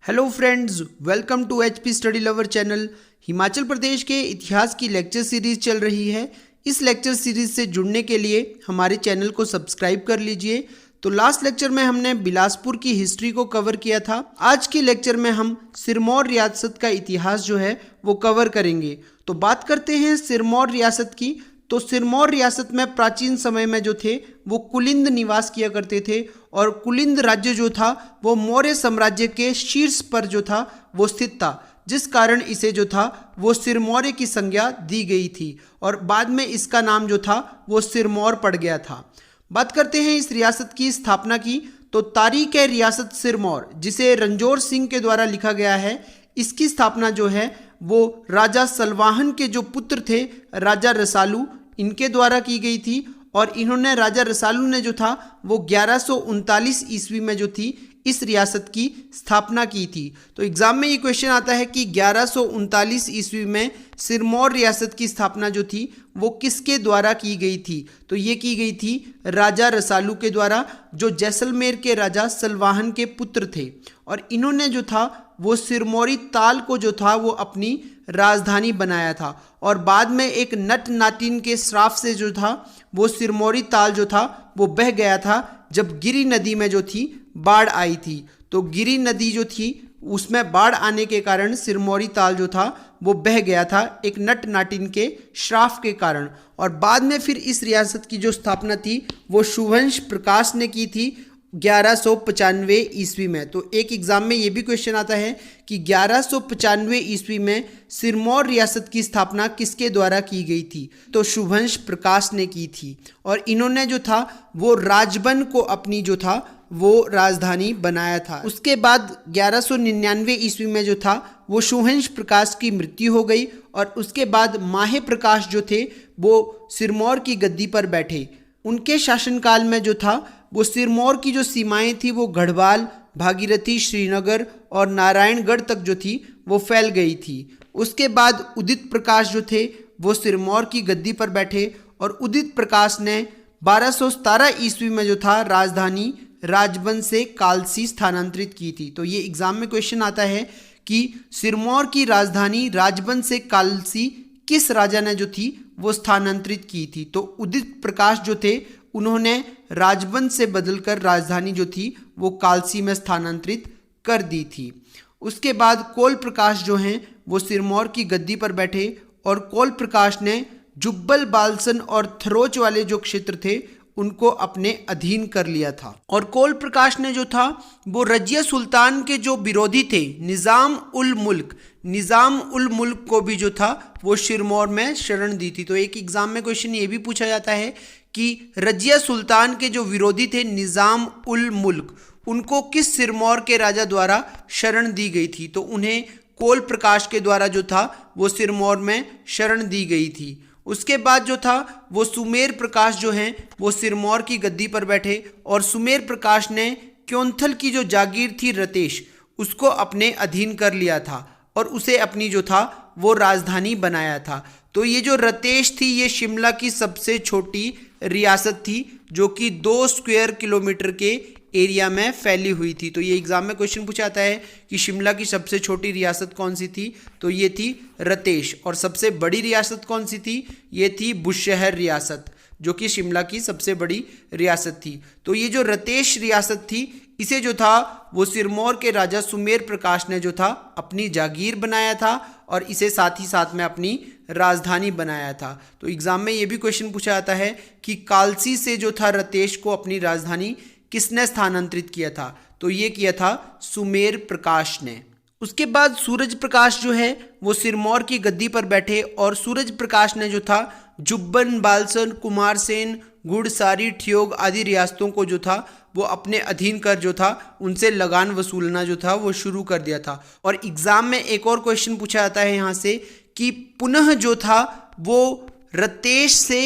Hello friends, welcome to HP study lover channel. Himachal Pradesh के इतिहास की लेक्चर सीरीज चल रही है। इस लेक्चर सीरीज से जुड़ने के लिए हमारे चैनल को सब्सक्राइब कर लीजिए। तो लास्ट लेक्चर में हमने बिलासपुर की हिस्ट्री को कवर किया था। आज के लेक्चर में हम सिरमौर रियासत का इतिहास जो है वो कवर करेंगे। तो बात करते हैं सिरमौर रियासत की। तो सिरमौर रियासत में प्राचीन समय में जो थे वो कुलिंद निवास किया करते थे और कुलिंद राज्य जो था वो मौर्य साम्राज्य के शीर्ष पर जो था वो स्थित था, जिस कारण इसे जो था वो सिरमौर की संज्ञा दी गई थी और बाद में इसका नाम जो था वो सिरमौर पड़ गया था। बात करते हैं इस रियासत की स्थापना की। तो तारीख है रियासत सिरमौर, जिसे रंजोर सिंह के द्वारा लिखा गया है। इसकी स्थापना जो है वो राजा सलवाहन के जो पुत्र थे राजा रसालू, इनके द्वारा की गई थी और इन्होंने राजा रसालू ने जो था वो 1139 ईस्वी में जो थी इस रियासत की स्थापना की थी। तो एग्जाम में ये क्वेश्चन आता है कि 1139 ईस्वी में सिरमौर रियासत की स्थापना जो थी वो किसके द्वारा की गई थी। तो ये की गई थी राजा रसालू के द्वारा, जो जैसलमेर के राजा सलवाहन के पुत्र थे और इन्होंने जो था वो सिरमौरी ताल को जो था वो अपनी राजधानी बनाया था और बाद में एक नट नाटिन के श्राप से जो था वो सिरमौरी ताल जो था वो बह गया था जब गिरी नदी में जो थी बाढ़ आई थी। तो गिरी नदी जो थी उसमें बाढ़ आने के कारण सिरमौरी ताल जो था वो बह गया था एक नट नाटिन के श्राप के कारण। और बाद में फिर इस रियासत की जो स्थापना थी वो शुभंश प्रकाश ने की थी 1195 ईस्वी में। तो एक एग्जाम में ये भी क्वेश्चन आता है कि 1195 ईस्वी में सिरमौर रियासत की स्थापना किसके द्वारा की गई थी। तो शुभंश प्रकाश ने की थी और इन्होंने जो था वो राजबन को अपनी जो था वो राजधानी बनाया था। उसके बाद 1199 ईस्वी में जो था वो शुभंश प्रकाश की मृत्यु हो गई और उसके बाद माहे प्रकाश जो थे वो सिरमौर की गद्दी पर बैठे। उनके शासनकाल में जो था वो सिरमौर की जो सीमाएं थी वो गढ़वाल, भागीरथी, श्रीनगर और नारायणगढ़ तक जो थी वो फैल गई थी। उसके बाद उदित प्रकाश जो थे वो सिरमौर की गद्दी पर बैठे और उदित प्रकाश ने 1217 ईस्वी में जो था राजधानी राजबन से कालसी स्थानांतरित की थी। तो ये एग्जाम में क्वेश्चन आता है कि सिरमौर की राजधानी राजबन से कालसी किस राजा ने जो थी वो स्थानांतरित की थी। तो उदित प्रकाश जो थे उन्होंने राजबन से बदलकर राजधानी जो थी वो कालसी में स्थानांतरित कर दी थी। उसके बाद कोल प्रकाश जो हैं वो सिरमौर की गद्दी पर बैठे और कोल प्रकाश ने जुब्बल, बालसन और थरोच वाले जो क्षेत्र थे उनको अपने अधीन कर लिया था। और कोल प्रकाश ने जो था वो रजिया सुल्तान के जो विरोधी थे निज़ाम उल मुल्क को भी जो था वो सिरमौर में शरण दी थी। तो एक एग्जाम में क्वेश्चन ये भी पूछा जाता है कि रजिया सुल्तान के जो विरोधी थे निज़ाम उल मुल्क, उनको किस सिरमौर के राजा द्वारा शरण दी गई थी। तो उन्हें कोल प्रकाश के द्वारा जो था वो सिरमौर में शरण दी गई थी। उसके बाद जो था वो सुमेर प्रकाश जो हैं वो सिरमौर की गद्दी पर बैठे और सुमेर प्रकाश ने क्योंथल की जो जागीर थी रतेश, उसको अपने अधीन कर लिया था और उसे अपनी जो था वो राजधानी बनाया था। तो ये जो रतेश थी ये शिमला की सबसे छोटी रियासत थी जो कि 2 स्क्वायर किलोमीटर के एरिया में फैली हुई थी। तो ये एग्जाम में क्वेश्चन पूछा जाता है कि शिमला की सबसे छोटी रियासत कौन सी थी। तो ये थी रतेश। और सबसे बड़ी रियासत कौन सी थी, ये थी बुशहर रियासत, जो कि शिमला की सबसे बड़ी रियासत थी। तो ये जो रतेश रियासत थी इसे जो था वो सिरमौर के राजा सुमेर प्रकाश ने जो था अपनी जागीर बनाया था और इसे साथ ही साथ में अपनी राजधानी बनाया था। तो एग्जाम में ये भी क्वेश्चन पूछा जाता है कि कालसी से जो था रतेश को अपनी राजधानी किसने स्थानांतरित किया था। तो ये किया था सुमेर प्रकाश ने। उसके बाद सूरज प्रकाश जो है वो सिरमौर की गद्दी पर बैठे और सूरज प्रकाश ने जो था जुब्बन, बालसन, कुमारसेन, गुड़सारी, ठियोग आदि रियासतों को जो था वो अपने अधीन कर जो था उनसे लगान वसूलना जो था वो शुरू कर दिया था। और एग्जाम में एक और क्वेश्चन पूछा जाता है यहाँ से कि पुनः जो था वो रतेश से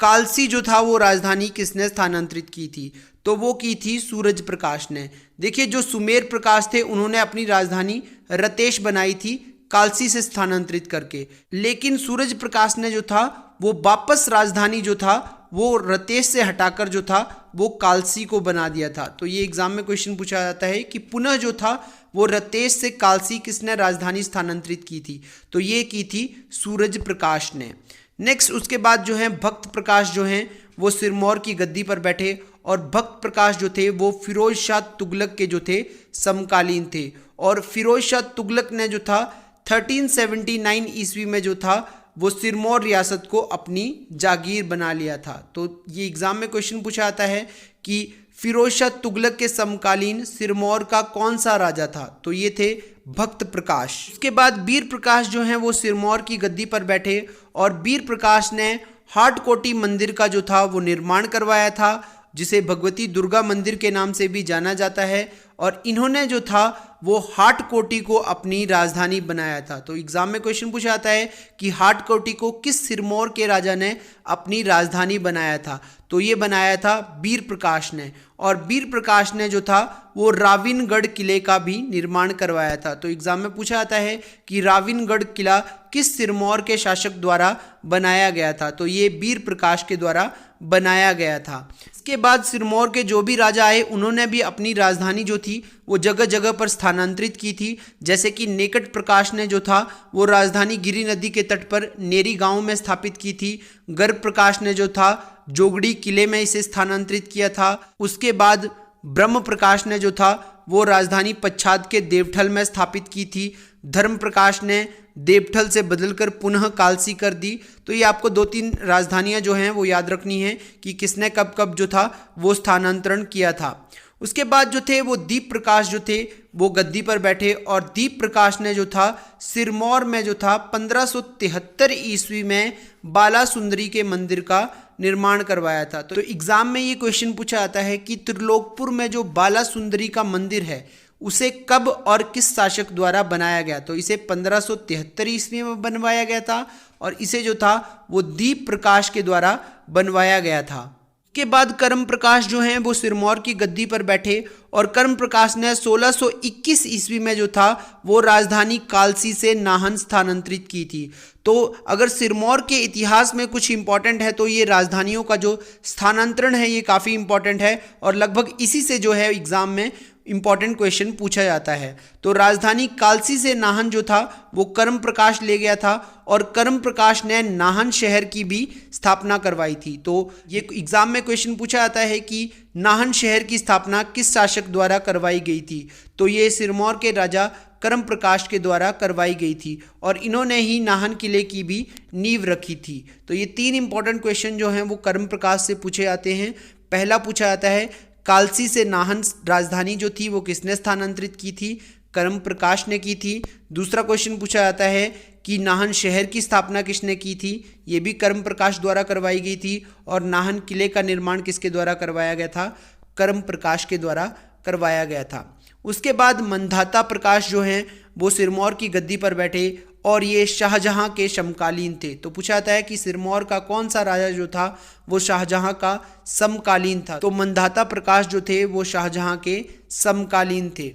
कालसी जो था वो राजधानी किसने स्थानांतरित की थी। तो वो की थी सूरज प्रकाश ने। देखिए जो सुमेर प्रकाश थे उन्होंने अपनी राजधानी रतेश बनाई थी कालसी से स्थानांतरित करके, लेकिन सूरज प्रकाश ने जो था वो वापस राजधानी जो था वो रतेश से हटाकर जो था वो कालसी को बना दिया था। तो ये एग्जाम में क्वेश्चन पूछा जाता है कि पुनः जो था वो रतेश से कालसी किसने राजधानी स्थानांतरित की थी, तो ये की थी सूरज प्रकाश ने। नेक्स्ट उसके बाद जो है भक्त प्रकाश जो हैं वो सिरमौर की गद्दी पर बैठे और भक्त प्रकाश जो थे वो फिरोज शाह तुगलक के जो थे समकालीन थे। और फिरोज शाह तुगलक ने जो था 1379 ईस्वी में जो था वो सिरमौर रियासत को अपनी जागीर बना लिया था। तो ये एग्जाम में क्वेश्चन पूछा जाता है कि फिरोज शाह तुगलक के समकालीन सिरमौर का कौन सा राजा था, तो ये थे भक्त प्रकाश। उसके बाद वीर प्रकाश जो हैं वो सिरमौर की गद्दी पर बैठे और वीर प्रकाश ने हाटकोटी मंदिर का जो था वो निर्माण करवाया था, जिसे भगवती दुर्गा मंदिर के नाम से भी जाना जाता है। और इन्होंने जो था वो हाटकोटी को अपनी राजधानी बनाया था। तो एग्जाम में क्वेश्चन पूछा जाता है कि हाटकोटी को किस सिरमौर के राजा ने अपनी राजधानी बनाया था, तो ये बनाया था वीर प्रकाश ने। और वीर प्रकाश ने जो था वो राविनगढ़ किले का भी निर्माण करवाया था। तो एग्जाम में पूछा जाता है कि राविनगढ़ किला किस सिरमौर के शासक द्वारा बनाया गया था, तो ये वीर प्रकाश के द्वारा बनाया गया था। इसके बाद सिरमौर के जो भी राजा आए उन्होंने भी अपनी राजधानी जो थी वो जगह जगह पर स्थानांतरित की थी। जैसे कि नेकट प्रकाश ने जो था वो राजधानी गिरी नदी के तट पर नेरी गांव में स्थापित की थी। गर्भ प्रकाश ने जो था जोगड़ी किले में इसे स्थानांतरित किया था। उसके बाद ब्रह्म प्रकाश ने जो था वो राजधानी पच्छाद के देवठल में स्थापित की थी। धर्म प्रकाश ने देवठल से बदलकर पुनः कालसी कर दी। तो ये आपको 2-3 राजधानियां जो हैं वो याद रखनी है कि किसने कब कब जो था वो स्थानांतरण किया था। उसके बाद जो थे वो दीप प्रकाश जो थे वो गद्दी पर बैठे और दीप प्रकाश ने जो था सिरमौर में जो था 1573 ईस्वी में बाला सुंदरी के मंदिर का निर्माण करवाया था। तो एग्जाम में ये क्वेश्चन पूछा जाता है कि त्रिलोकपुर में जो बाला सुंदरी का मंदिर है उसे कब और किस शासक द्वारा बनाया गया, तो इसे 1573 ईस्वी में बनवाया गया था और इसे जो था वो दीप प्रकाश के द्वारा बनवाया गया था। के बाद कर्म प्रकाश जो हैं वो सिरमौर की गद्दी पर बैठे और कर्म प्रकाश ने 1621 ईस्वी में जो था वो राजधानी कालसी से नाहन स्थानांतरित की थी। तो अगर सिरमौर के इतिहास में कुछ इंपॉर्टेंट है तो ये राजधानियों का जो स्थानांतरण है ये काफ़ी इंपॉर्टेंट है और लगभग इसी से जो है एग्जाम में इंपॉर्टेंट क्वेश्चन पूछा जाता है। तो राजधानी कालसी से नाहन जो था वो कर्म प्रकाश ले गया था और कर्म प्रकाश ने नाहन शहर की भी स्थापना करवाई थी। तो ये एग्जाम में क्वेश्चन पूछा जाता है कि नाहन शहर की स्थापना किस शासक द्वारा करवाई गई थी, तो ये सिरमौर के राजा कर्म प्रकाश के द्वारा करवाई गई थी और इन्होंने ही नाहन किले की भी नींव रखी थी। तो ये 3 इंपॉर्टेंट क्वेश्चन जो हैं वो कर्म प्रकाश से पूछे जाते हैं। पहला पूछा जाता है कालसी से नाहन राजधानी जो थी वो किसने स्थानांतरित की थी, कर्म प्रकाश ने की थी। दूसरा क्वेश्चन पूछा जाता है कि नाहन शहर की स्थापना किसने की थी, ये भी कर्म प्रकाश द्वारा करवाई गई थी। और नाहन किले का निर्माण किसके द्वारा करवाया गया था, कर्म प्रकाश के द्वारा करवाया गया था। उसके बाद मंधाता प्रकाश जो हैं वो सिरमौर की गद्दी पर बैठे और ये शाहजहां के समकालीन थे। तो पूछा जाता है कि सिरमौर का कौन सा राजा जो था वो शाहजहां का समकालीन था, तो मंधाता प्रकाश जो थे वो शाहजहां के समकालीन थे।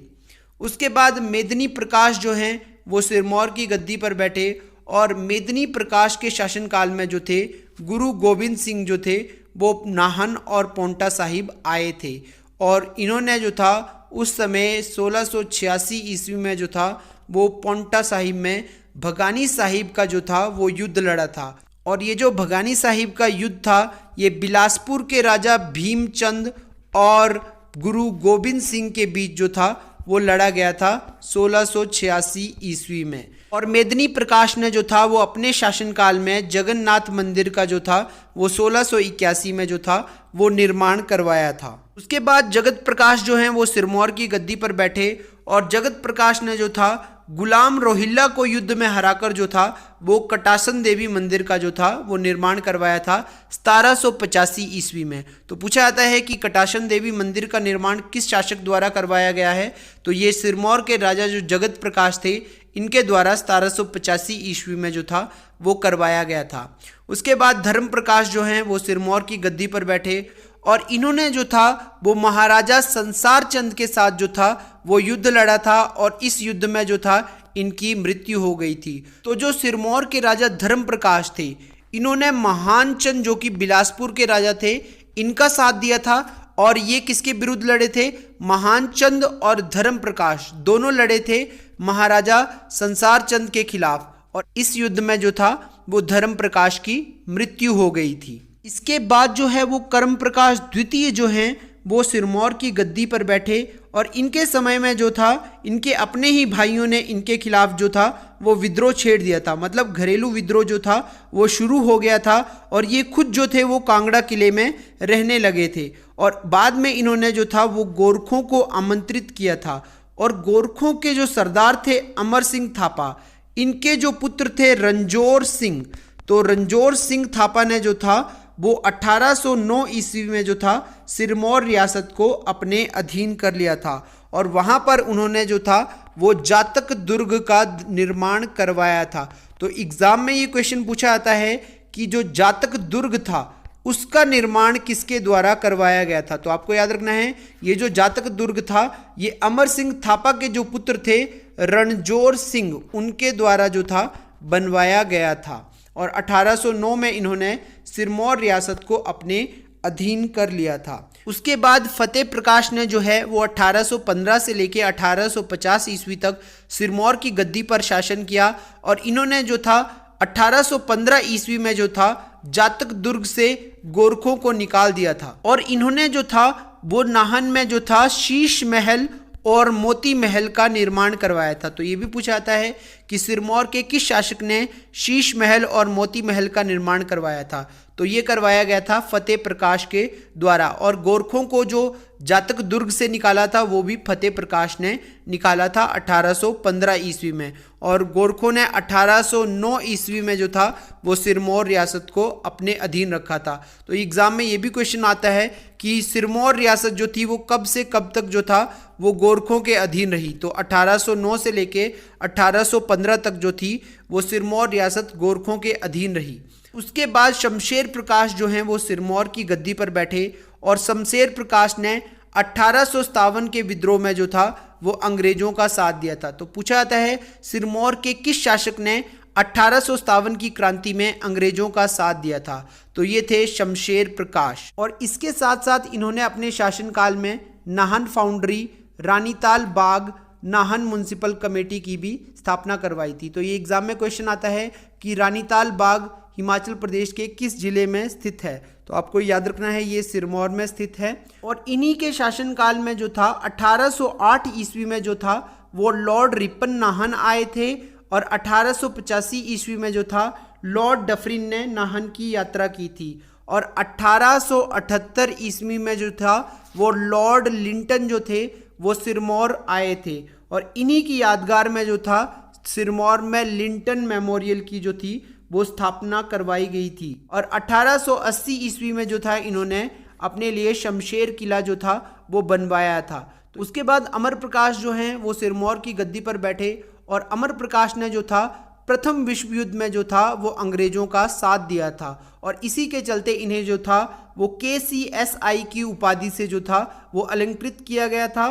उसके बाद मेदिनी प्रकाश जो हैं वो सिरमौर की गद्दी पर बैठे और मेदिनी प्रकाश के शासनकाल में जो थे गुरु गोविंद सिंह जो थे वो नाहन और पोंटा साहिब आए थे और इन्होंने जो था उस समय 1686 ईस्वी में जो था वो पोंटा साहिब में भगानी साहिब का जो था वो युद्ध लड़ा था। और ये जो भगानी साहिब का युद्ध था ये बिलासपुर के राजा भीमचंद और गुरु गोविंद सिंह के बीच जो था वो लड़ा गया था 1686 ईस्वी में। और मेदिनी प्रकाश ने जो था वो अपने शासनकाल में जगन्नाथ मंदिर का जो था वो 1681 में जो था वो निर्माण करवाया था। उसके बाद जगत प्रकाश जो हैं वो सिरमौर की गद्दी पर बैठे और जगत प्रकाश ने जो था गुलाम रोहिल्ला को युद्ध में हराकर जो था वो कटासन देवी मंदिर का जो था वो निर्माण करवाया था 1785 ईस्वी में। तो पूछा जाता है कि कटासन देवी मंदिर का निर्माण किस शासक द्वारा करवाया गया है, तो ये सिरमौर के राजा जो जगत प्रकाश थे इनके द्वारा 1785 ईस्वी में जो था वो करवाया गया था। उसके बाद धर्म प्रकाश जो हैं वो सिरमौर की गद्दी पर बैठे और इन्होंने जो था वो महाराजा संसार चंद के साथ जो था वो युद्ध लड़ा था और इस युद्ध में जो था इनकी मृत्यु हो गई थी। तो जो सिरमौर के राजा धर्म प्रकाश थे इन्होंने महान चंद जो कि बिलासपुर के राजा थे इनका साथ दिया था। और ये किसके विरुद्ध लड़े थे? महान चंद और धर्म प्रकाश दोनों लड़े थे महाराजा संसार चंद के खिलाफ। और इस युद्ध में जो था वो धर्म प्रकाश की मृत्यु हो गई थी। इसके बाद जो है वो कर्म प्रकाश द्वितीय जो हैं वो सिरमौर की गद्दी पर बैठे। और इनके समय में जो था इनके अपने ही भाइयों ने इनके खिलाफ जो था वो विद्रोह छेड़ दिया था। मतलब घरेलू विद्रोह जो था वो शुरू हो गया था। और ये खुद जो थे वो कांगड़ा किले में रहने लगे थे। और बाद में इन्होंने जो था वो गोरखों को आमंत्रित किया था। और गोरखों के जो सरदार थे अमर सिंह थापा, इनके जो पुत्र थे रंजोर सिंह, तो रंजोर सिंह थापा ने जो था वो 1809 ईस्वी में जो था सिरमौर रियासत को अपने अधीन कर लिया था। और वहाँ पर उन्होंने जो था वो जातक दुर्ग का निर्माण करवाया था। तो एग्जाम में ये क्वेश्चन पूछा जाता है कि जो जातक दुर्ग था उसका निर्माण किसके द्वारा करवाया गया था। तो आपको याद रखना है ये जो जातक दुर्ग था ये अमर सिंह थापा के जो पुत्र थे रणजोर सिंह उनके द्वारा जो था बनवाया गया था। और 1809 में इन्होंने सिरमौर रियासत को अपने अधीन कर लिया था। उसके बाद फतेह प्रकाश ने जो है वो 1815 से लेके 1850 ईस्वी तक सिरमौर की गद्दी पर शासन किया। और इन्होंने जो था 1815 ईस्वी में जो था जातक दुर्ग से गोरखों को निकाल दिया था। और इन्होंने जो था वो नाहन में जो था शीश महल और मोती महल का निर्माण करवाया था। तो ये भी पूछा जाता है कि सिरमौर के किस शासक ने शीश महल और मोती महल का निर्माण करवाया था। तो ये करवाया गया था फतेह प्रकाश के द्वारा। और गोरखों को जो जातक दुर्ग से निकाला था वो भी फतेह प्रकाश ने निकाला था 1815 ईस्वी में। और गोरखों ने 1809 ईस्वी में जो था वो सिरमौर रियासत को अपने अधीन रखा था। तो एग्जाम में ये भी क्वेश्चन आता है कि सिरमौर रियासत जो थी वो कब से कब तक जो था वो गोरखों के अधीन रही। तो 1809 से लेके 1815 तक जो थी वो सिरमौर रियासत गोरखों के अधीन रही। उसके बाद शमशेर प्रकाश जो हैं वो सिरमौर की गद्दी पर बैठे। और शमशेर प्रकाश ने 1857 के विद्रोह में जो था वो अंग्रेजों का साथ दिया था। तो पूछा जाता है सिरमौर के किस शासक ने 1857 की क्रांति में अंग्रेजों का साथ दिया था। तो ये थे शमशेर प्रकाश। और इसके साथ साथ इन्होंने अपने शासनकाल में नाहन फाउंड्री, रानीताल बाग, नाहन म्युनिसिपल कमेटी की भी स्थापना करवाई थी। तो ये एग्जाम में क्वेश्चन आता है कि रानीताल बाग हिमाचल प्रदेश के किस जिले में स्थित है। तो आपको याद रखना है ये सिरमौर में स्थित है। और इन्हीं के शासनकाल में जो था 1808 ईस्वी में जो था वो लॉर्ड रिपन नाहन आए थे। और 1885 ईस्वी में जो था लॉर्ड डफरिन ने नाहन की यात्रा की थी। और 1878 ईस्वी में जो था वो लॉर्ड लिंटन जो थे वो सिरमौर आए थे। और इन्हीं की यादगार में जो था सिरमौर में लिंटन मेमोरियल की जो थी वो स्थापना करवाई गई थी। और 1880 ईस्वी में जो था इन्होंने अपने लिए शमशेर किला जो था वो बनवाया था। तो उसके बाद अमर प्रकाश जो हैं वो सिरमौर की गद्दी पर बैठे। और अमर प्रकाश ने जो था प्रथम विश्व युद्ध में जो था वो अंग्रेजों का साथ दिया था। और इसी के चलते इन्हें जो था वो KCSI की उपाधि से जो था वो अलंकृत किया गया था।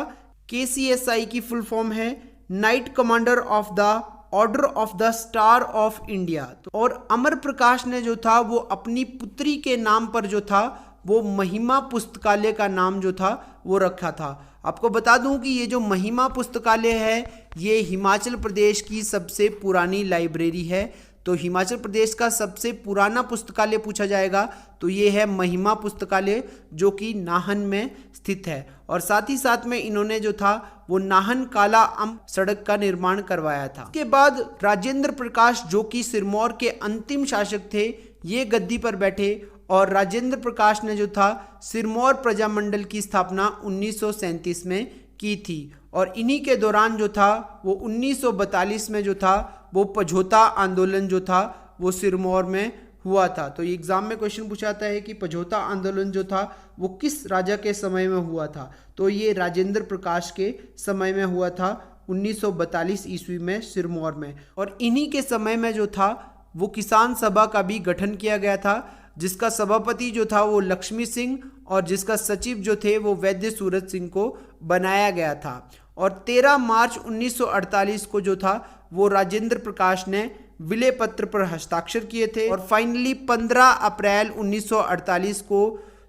KCSI की फुल फॉर्म है night commander of the order of the star of India. और अमर प्रकाश ने जो था वो अपनी पुत्री के नाम पर जो था वो महिमा पुस्तकालय का नाम जो था वो रखा था। आपको बता दूं कि ये जो महिमा पुस्तकालय है ये हिमाचल प्रदेश की सबसे पुरानी लाइब्रेरी है। तो हिमाचल प्रदेश का सबसे पुराना पुस्तकालय पूछा जाएगा तो ये है महिमा पुस्तकालय जो कि नाहन में स्थित है। और साथ ही साथ में इन्होंने जो था वो नाहन काला अम्ब सड़क का निर्माण करवाया था। इसके बाद राजेंद्र प्रकाश जो कि सिरमौर के अंतिम शासक थे ये गद्दी पर बैठे। और राजेंद्र प्रकाश ने जो था सिरमौर प्रजामंडल की स्थापना 1937 में की थी। और इन्हीं के दौरान जो था वो 1942 में जो था वो पझोता आंदोलन जो था वो सिरमौर में हुआ था। तो ये एग्जाम में क्वेश्चन पूछा जाता है कि पझोता आंदोलन जो था वो किस राजा के समय में हुआ था। तो ये राजेंद्र प्रकाश के समय में हुआ था 1942 ईस्वी में सिरमौर में। और इन्हीं के समय में जो था वो किसान सभा का भी गठन किया गया था जिसका सभापति जो था वो लक्ष्मी सिंह और जिसका सचिव जो थे वो वैद्य सूरज सिंह को बनाया गया था। और 13 मार्च 1948 को जो था वो राजेंद्र प्रकाश ने विलय पत्र पर हस्ताक्षर किए थे और फाइनली 15 अप्रैल 1948 को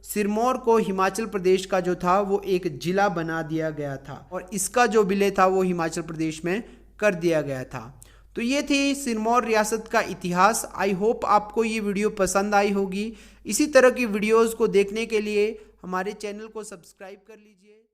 सिरमौर को हिमाचल प्रदेश का जो था वो एक जिला बना दिया गया था और इसका जो विलय था वो हिमाचल प्रदेश में कर दिया गया था। तो ये थी सिरमौर रियासत का इतिहास। आई होप आपको ये वीडियो पसंद आई होगी। इसी तरह की वीडियोस को देखने के लिए हमारे चैनल को सब्सक्राइब कर लीजिए।